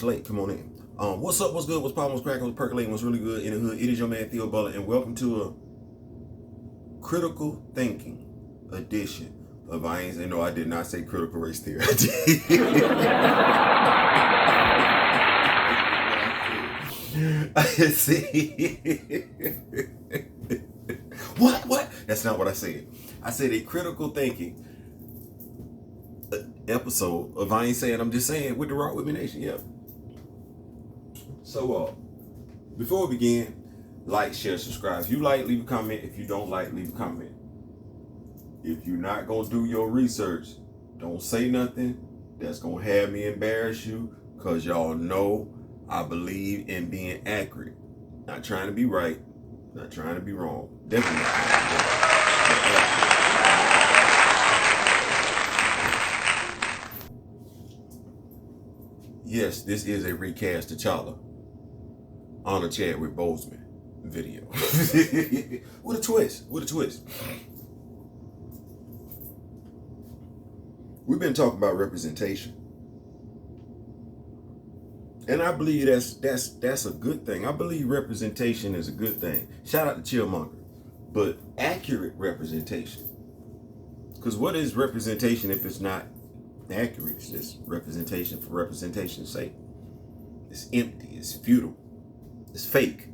late. Come on in. What's up? What's good? What's poppin'? What's cracking? What's percolating? What's really good in the hood? It is your man Theo Butler, and welcome to a critical thinking edition of I ain't say no. I did not say critical race theory. See, what? That's not what I said. I said a critical thinking episode of I ain't saying. I'm just saying with the Rock With Me Nation. Yep. So, before we begin, like, share, subscribe. If you like, leave a comment. If you don't like, leave a comment. If you're not gonna do your research, don't say nothing that's gonna have me embarrass you, because y'all know I believe in being accurate. Not trying to be right, not trying to be wrong. Definitely not trying to be right. Yes, this is a recast T'Challa on a Chadwick Boseman video. With a twist. We've been talking about representation. And I believe that's a good thing. I believe representation is a good thing. Shout out to Chillmonger. But accurate representation. Because what is representation if it's not accurate? It's just representation for representation's sake. It's empty, it's futile, it's fake.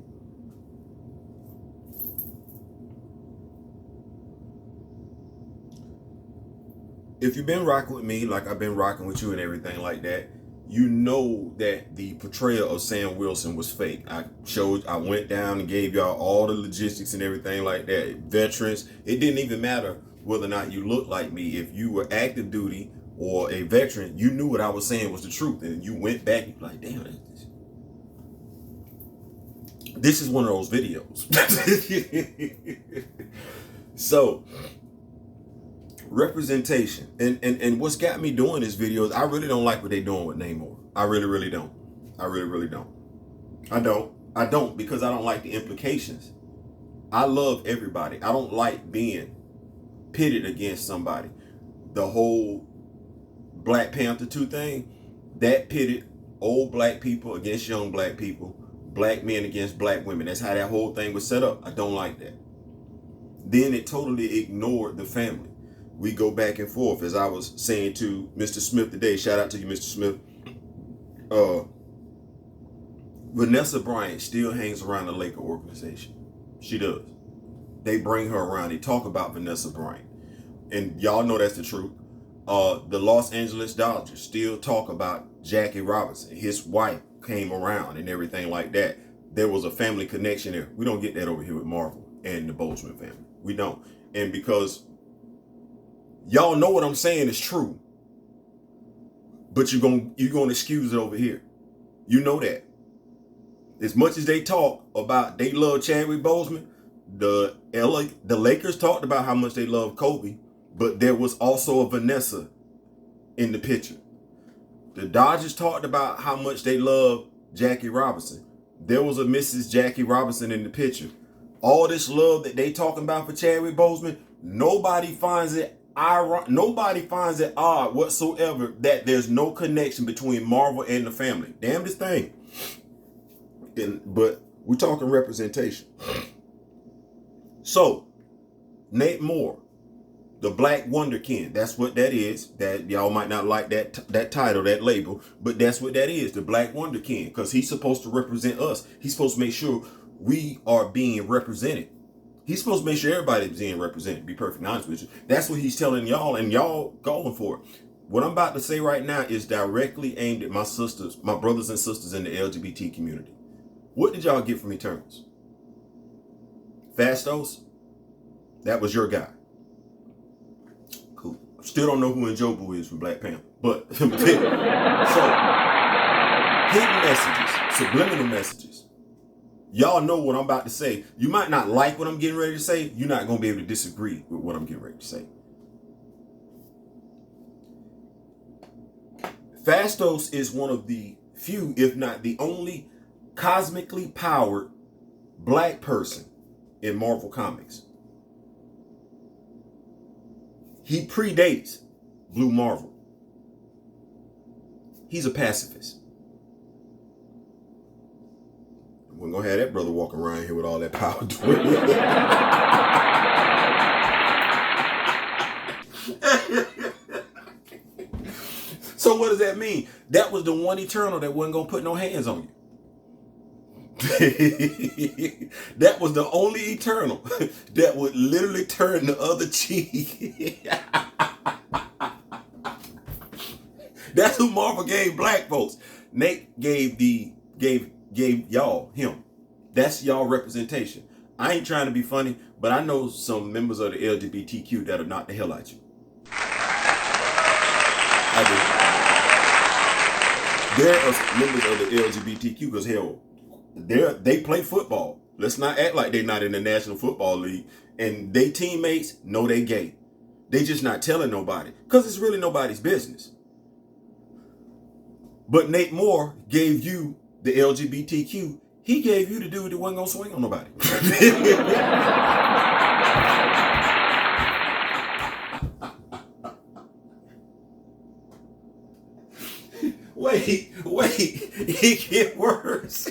If you've been rocking with me, like I've been rocking with you and everything like that, you know that the portrayal of Sam Wilson was fake. I went down and gave y'all all the logistics and everything like that. Veterans, it didn't even matter whether or not you looked like me. If you were active duty or a veteran, you knew what I was saying was the truth. And you went back, you're like, damn, this is one of those videos. So, representation. And what's got me doing this video is I really don't like what they're doing with Namor. I really don't. I really don't. I don't because I don't like the implications. I love everybody. I don't like being pitted against somebody. The whole Black Panther 2 thing, that pitted old black people against young black people, black men against black women. That's how that whole thing was set up. I don't like that. Then it totally ignored the family. We go back and forth, as I was saying to Mr. Smith today. Shout out to you, Mr. Smith. Vanessa Bryant still hangs around the Laker organization. She does. They bring her around. They talk about Vanessa Bryant. And y'all know that's the truth. The Los Angeles Dodgers still talk about Jackie Robinson. His wife came around and everything like that. There was a family connection there. We don't get that over here with Marvel and the Boseman family. We don't. And because y'all know what I'm saying is true, but you're gonna excuse it over here. You know that. As much as they talk about they love Chadwick Boseman, the Lakers talked about how much they love Kobe, but there was also a Vanessa in the picture. The Dodgers talked about how much they love Jackie Robinson. There was a Mrs. Jackie Robinson in the picture. All this love that they talking about for Chadwick Boseman, nobody finds it odd whatsoever that there's no connection between Marvel and the family. Damnedest thing. But we're talking representation. So, Nate Moore, the Black Wonderkin, that's what that is. That y'all might not like that title, that label, but that's what that is, the Black Wonderkin, because he's supposed to represent us. He's supposed to make sure we are being represented. He's supposed to make sure everybody's being represented, to be perfectly honest with you. That's what he's telling y'all, and y'all going for it. What I'm about to say right now is directly aimed at my sisters, my brothers and sisters in the LGBT community. What did y'all get from Eternals? Fastos? That was your guy. Cool. Still don't know who Njobu is from Black Panther. But, so, hidden messages, subliminal messages. Y'all know what I'm about to say. You might not like what I'm getting ready to say. You're not going to be able to disagree with what I'm getting ready to say. Fastos is one of the few, if not the only, cosmically powered black person in Marvel Comics. He predates Blue Marvel. He's a pacifist. We're gonna have that brother walking around here with all that power. So what does that mean? That was the one eternal that wasn't gonna put no hands on you. That was the only eternal that would literally turn the other cheek. That's who Marvel gave black folks. Nate gave y'all him. That's y'all representation. I ain't trying to be funny, but I know some members of the LGBTQ that'll knock the hell out you. I do. There are members of the LGBTQ because hell, they play football. Let's not act like they're not in the National Football League. And they teammates know they gay. They just not telling nobody because it's really nobody's business. But Nate Moore gave you the LGBTQ. He gave you the dude that wasn't gonna swing on nobody. Wait, it get worse.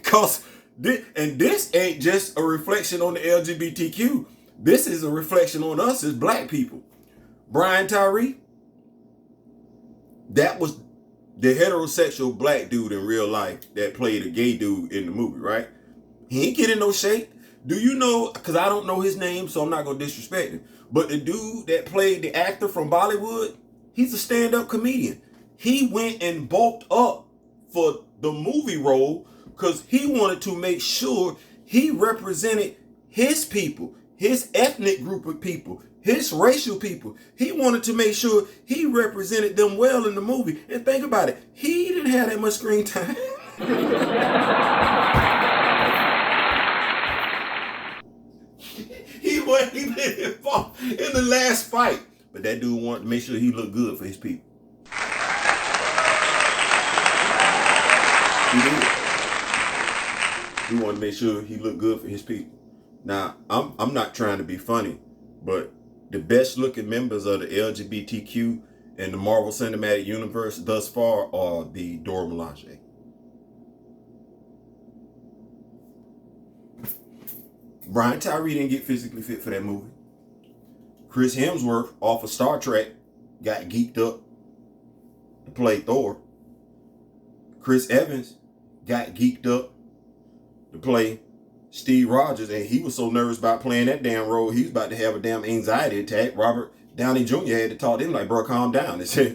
Cause this ain't just a reflection on the LGBTQ. This is a reflection on us as black people. Brian Tyree, that was the heterosexual black dude in real life that played a gay dude in the movie, right? He ain't getting no shape. Do you know, because I don't know his name, so I'm not going to disrespect him, but the dude that played the actor from Bollywood, he's a stand-up comedian. He went and bulked up for the movie role because he wanted to make sure he represented his people, his ethnic group of people, his racial people. He wanted to make sure he represented them well in the movie. And think about it, he didn't have that much screen time. He wasn't even involved in the last fight. But that dude wanted to make sure he looked good for his people. He did. He wanted to make sure he looked good for his people. Now, I'm not trying to be funny, but the best looking members of the LGBTQ in the Marvel Cinematic Universe thus far are the Dora Milaje. Brian Tyree didn't get physically fit for that movie. Chris Hemsworth off of Star Trek got geeked up to play Thor. Chris Evans got geeked up to play Steve Rogers, and he was so nervous about playing that damn role, he was about to have a damn anxiety attack. Robert Downey Jr. had to talk to him like, bro, calm down. It's a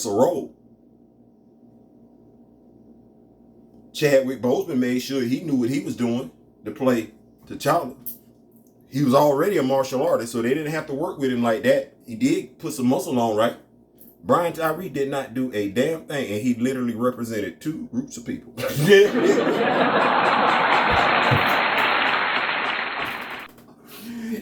role. Chadwick Boseman made sure he knew what he was doing to play T'Challa. He was already a martial artist, so they didn't have to work with him like that. He did put some muscle on, right? Brian Tyree did not do a damn thing, and he literally represented two groups of people.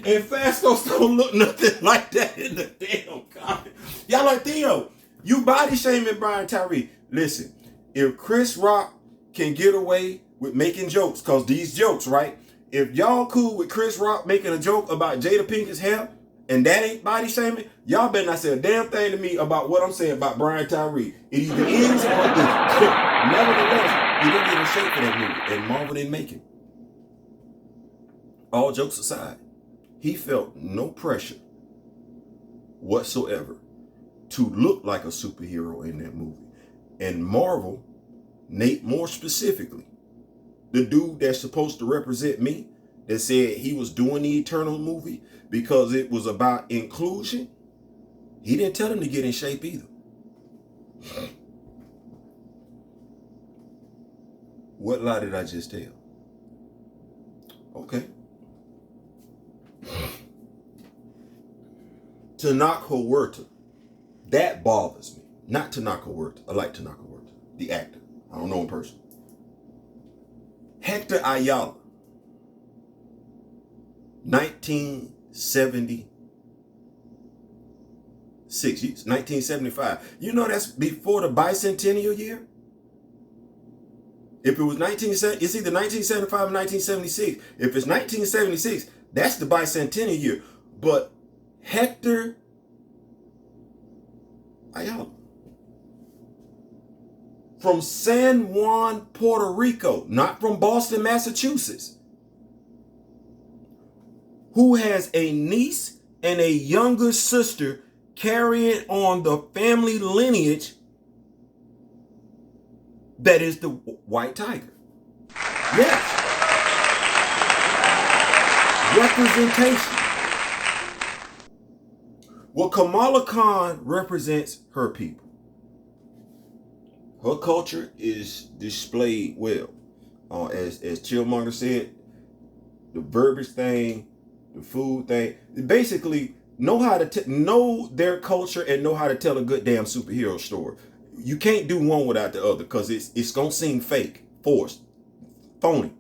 And Fastos don't look nothing like that in the damn comic. Y'all like, Theo, you body shaming Brian Tyree. Listen, if Chris Rock can get away with making jokes, because these jokes, right? If y'all cool with Chris Rock making a joke about Jada Pinkett's hair, and that ain't body shaming, y'all better not say a damn thing to me about what I'm saying about Brian Tyree. It either is or it isn't. Nevertheless, he didn't get in shape for that movie, and Marvel didn't make it. All jokes aside, he felt no pressure whatsoever to look like a superhero in that movie. And Marvel, Nate Moore specifically, the dude that's supposed to represent me, that said he was doing the Eternal movie because it was about inclusion, he didn't tell him to get in shape either. What lie did I just tell? Okay. Tanaka Huerta. That bothers me. Not Tanaka Huerta. I like Tanaka Huerta, the actor. I don't know in person. Hector Ayala. 1975. You know that's before the bicentennial year? If it was it's either 1975 or 1976. If it's 1976, that's the bicentennial year. But Hector Ayala, from San Juan, Puerto Rico, not from Boston, Massachusetts, who has a niece and a younger sister carrying on the family lineage that is the white tiger. Yes. Representation. Well, Kamala Khan represents her people. Her culture is displayed well. As Chillmonger said, the verbiage thing, the food thing, basically know how to know their culture and know how to tell a good damn superhero story. You can't do one without the other because it's gonna seem fake, forced, phony.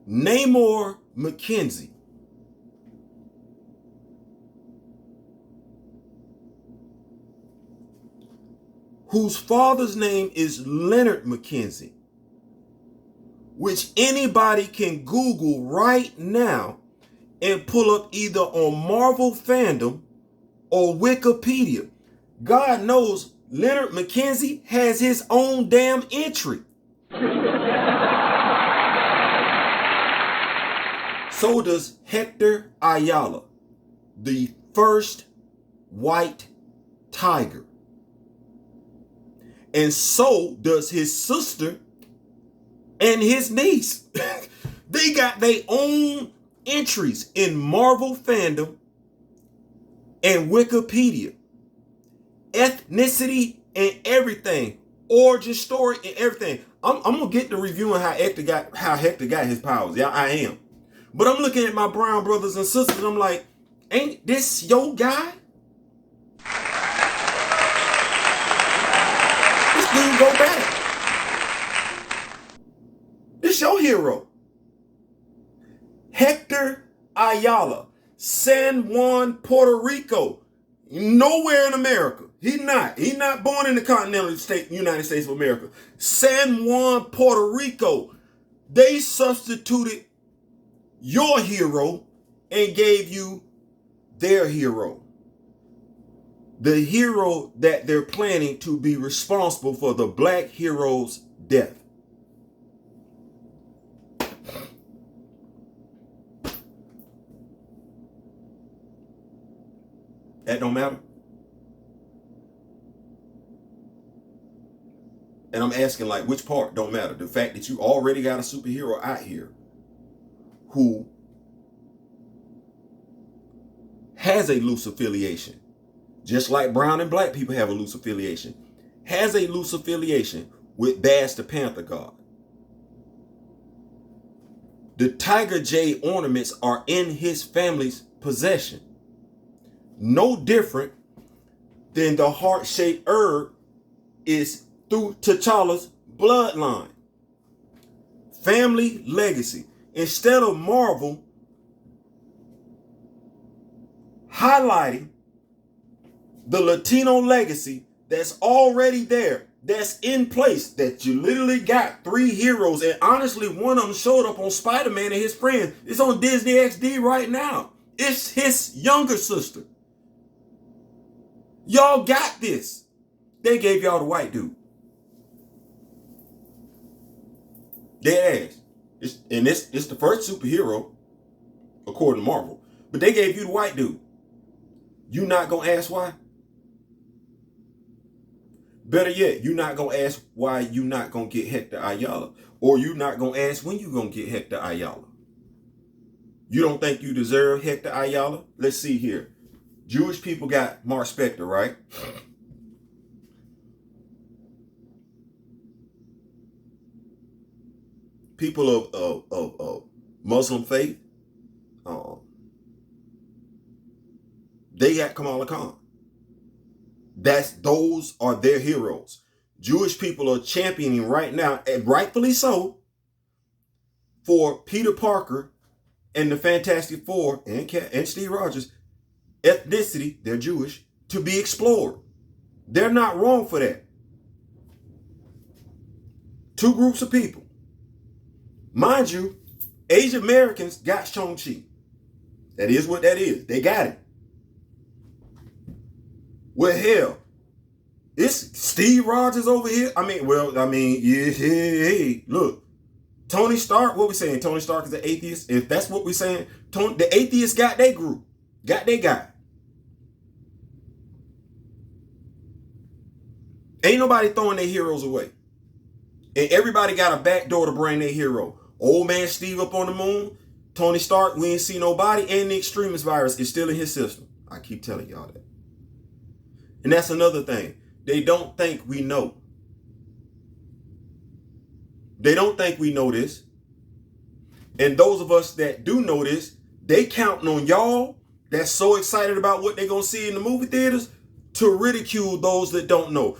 Namor McKenzie, whose father's name is Leonard McKenzie, which anybody can Google right now and pull up either on Marvel Fandom or Wikipedia. God knows Leonard McKenzie has his own damn entry. So does Hector Ayala, the first white tiger. And so does his sister and his niece. They got their own entries in Marvel Fandom and Wikipedia. Ethnicity and everything. Origin story and everything. I'm gonna get to reviewing how Hector got his powers. Yeah, I am. But I'm looking at my brown brothers and sisters and I'm like, ain't this your guy? This dude go back. This your hero. Hector Ayala, San Juan, Puerto Rico. Nowhere in America. He's not born in the continental United States of America. San Juan, Puerto Rico. They substituted your hero and gave you their hero. The hero that they're planning to be responsible for the black hero's death. That don't matter. And I'm asking, like, which part don't matter? The fact that you already got a superhero out here who has a loose affiliation, just like brown and black people have a loose affiliation, has a loose affiliation with Bash the Panther God. The Tiger J ornaments are in his family's possession. No different than the heart-shaped herb is through T'Challa's bloodline. Family legacy. Instead of Marvel highlighting the Latino legacy that's already there, that's in place, that you literally got 3 heroes, and honestly, one of them showed up on Spider-Man and his friends. It's on Disney XD right now. It's his younger sister. Y'all got this. They gave y'all the white dude. Dead ass. It's the first superhero, according to Marvel. But they gave you the white dude. You not gonna ask why? Better yet, you not gonna ask why you not gonna get Hector Ayala. Or you not gonna ask when you gonna get Hector Ayala. You don't think you deserve Hector Ayala? Let's see here. Jewish people got Mark Spector, right? People of Muslim faith, they got Kamala Khan. Those are their heroes. Jewish people are championing right now, and rightfully so, for Peter Parker and the Fantastic Four and Steve Rogers ethnicity, they're Jewish, to be explored. They're not wrong for that. 2 groups of people. Mind you, Asian Americans got Shang-Chi. That is what that is. They got it. Well, hell, it's Steve Rogers over here. Yeah, look, Tony Stark, what we saying? Tony Stark is an atheist? If that's what we're saying, the atheists got their group, got their guy. Ain't nobody throwing their heroes away. And everybody got a back door to bring their hero. Old man Steve up on the moon, Tony Stark, we ain't see nobody, and the extremist virus is still in his system. I keep telling y'all that. And that's another thing. They don't think we know. They don't think we know this. And those of us that do know this, they counting on y'all that's so excited about what they're going to see in the movie theaters to ridicule those that don't know.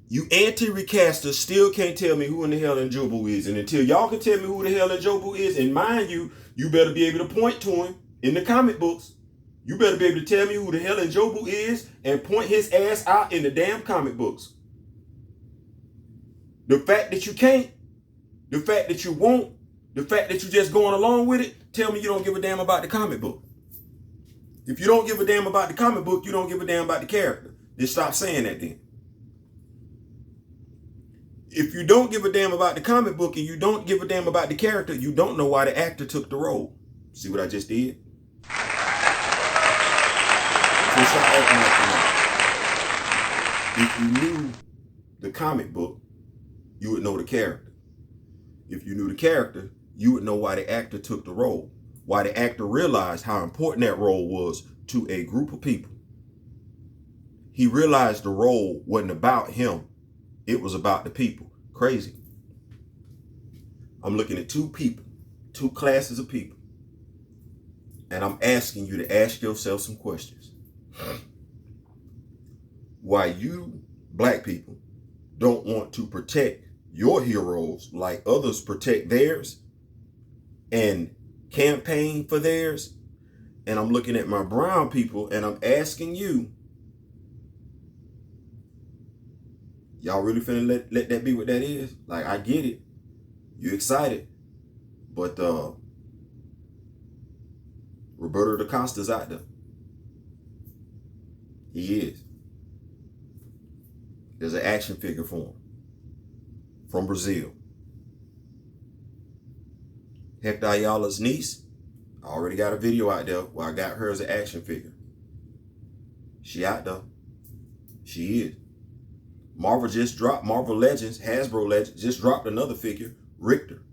You anti-recasters still can't tell me who in the hell Njobu is. And until y'all can tell me who the hell Njobu is, and mind you, you better be able to point to him in the comic books. You better be able to tell me who the hell Njobu is and point his ass out in the damn comic books. The fact that you can't, the fact that you won't, the fact that you're just going along with it, tell me you don't give a damn about the comic book. If you don't give a damn about the comic book, you don't give a damn about the character. Just stop saying that then. If you don't give a damn about the comic book and you don't give a damn about the character, you don't know why the actor took the role. See what I just did? So stop acting like you know. If you knew the comic book, you would know the character. If you knew the character, you would know why the actor took the role. Why the actor realized how important that role was to a group of people. He realized the role wasn't about him. It was about the people. Crazy. I'm looking at two people, two classes of people. And I'm asking you to ask yourself some questions. Why you black people don't want to protect your heroes like others protect theirs and campaign for theirs. And I'm looking at my brown people and I'm asking you, y'all really finna let that be what that is? Like, I get it. You excited. But Roberto da Costa's out there. He is. There's an action figure for him. From Brazil. Hector Ayala's niece, I already got a video out there where I got her as an action figure. She out there. She is. Marvel Legends, Hasbro Legends, just dropped another figure, Richter,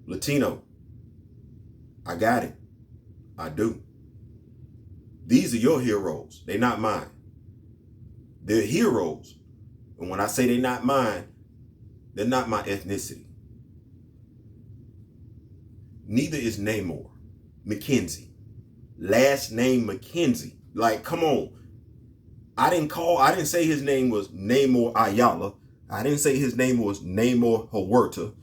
Latino. I got it. I do. These are your heroes. They're not mine. They're heroes. And when I say they're not mine, they're not my ethnicity. Neither is Namor. McKenzie. Last name McKenzie. Like, come on. I didn't say his name was Namor Ayala. I didn't say his name was Namor Huerta.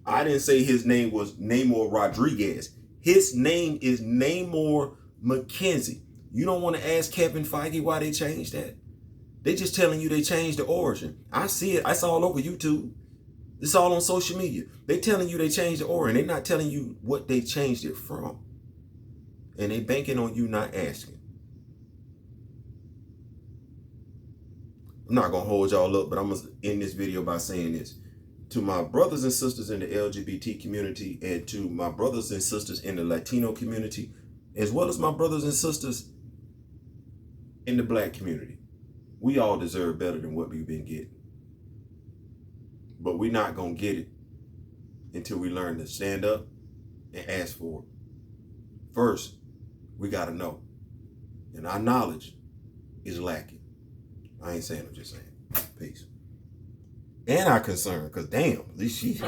I didn't say his name was Namor Rodriguez. His name is Namor McKenzie. You don't want to ask Kevin Feige why they changed that? They just telling you they changed the origin. I see it. It's all over YouTube. It's all on social media. They telling you they changed the origin. They're not telling you what they changed it from. And they banking on you not asking. I'm not going to hold y'all up, but I'm going to end this video by saying this. To my brothers and sisters in the LGBT community and to my brothers and sisters in the Latino community, as well as my brothers and sisters in the black community, we all deserve better than what we've been getting. But we're not going to get it until we learn to stand up and ask for it. First, we got to know. And our knowledge is lacking. I ain't saying, I'm just saying. Peace. And our concern, because damn, at least she...